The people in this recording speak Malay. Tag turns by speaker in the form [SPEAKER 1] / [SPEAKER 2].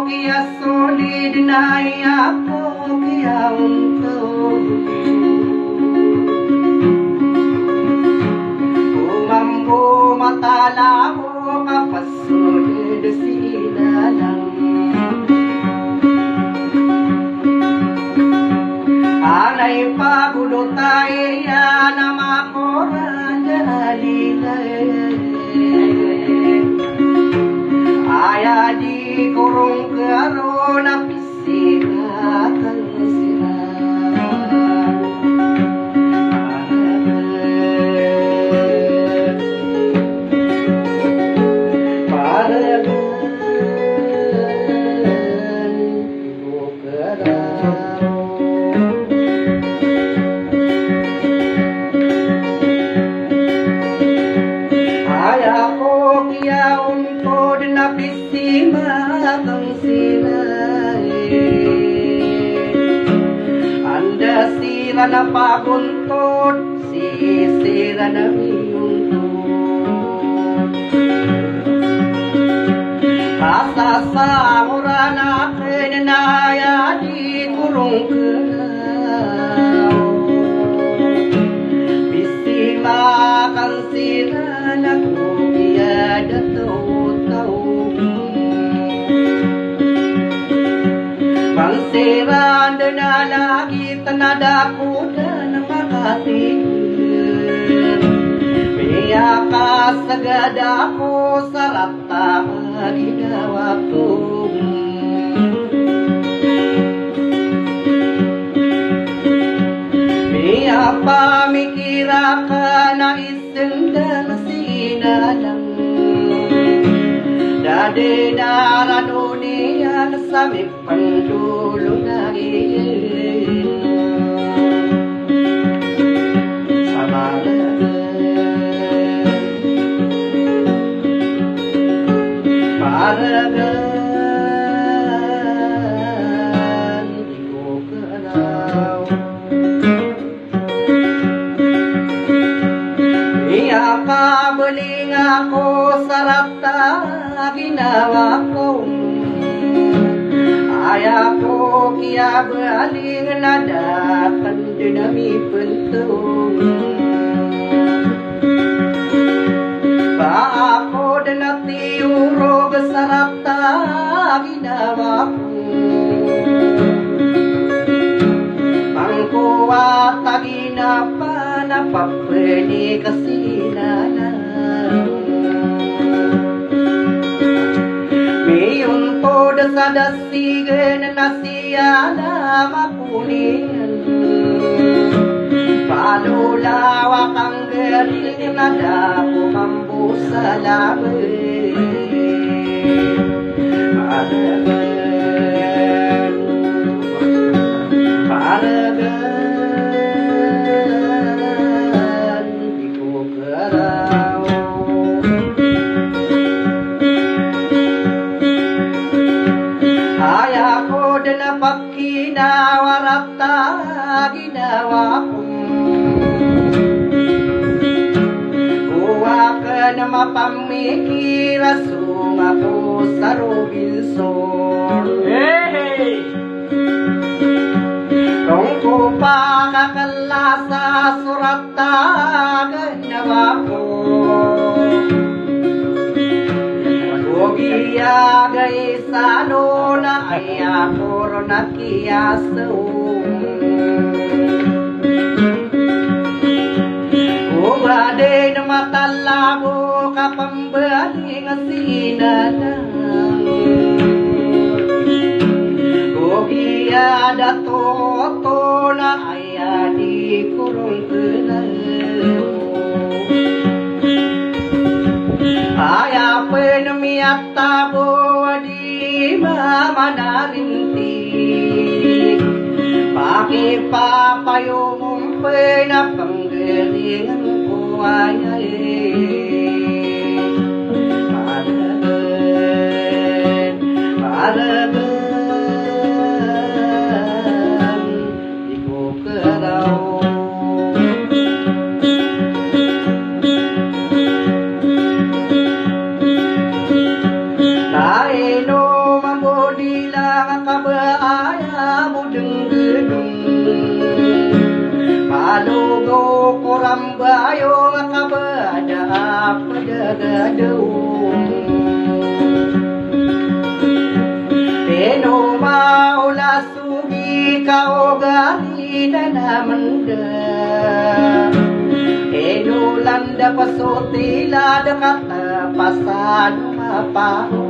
[SPEAKER 1] kaya solid na ako kaya untuk mambo matala mo kapasolid sila lang anay pagulutay na makoran dalilay aya di kurung karo na pisikan sila anda sila na paguntot sisira na miyuntot kasasahura na kinaya di kurung keraw bisimakan sila na kumiada tau-tau Pansiran na lagi tanada kuda na makatingin Miya ka sagada ko sarata ginawa ko Miya pamikira ka na isenda na sinalang Dade darano niya sa may pandulo na iyon sa Paragan di ko karaw iya kabaling ako sarata ginawa ko Aya ko kaya baling nadakan dinami pentong Pa ako din at tiyuro besarap ta ginawa ko Pangkuwa ta ginapa na papeni kasinanang Miyon po sa dasigan na siya na mapunin Palulawak ang galing na dapo mambu sa labi Paragan di ko karaw Aya ko din na pagkinawarata ginawa ko Buwa ka na mapamikira sumako sa Robinson Hey! Kung ko pa kakala sa surata ginawa ko Ogiya gay sano na aya puro na kiyaso Umade na matalabo kapambaling sinanang Ogiya datoto na aya di kurung kenal Aya penemiat tabo di mama narintik Paki papayong penapanggalingan ko ayay Paragan di ko karaw Naino mambodi bayo kabada padagadeung Peno maula sugi kau gari danamanda Eno landa pasotila dekat pasan mapau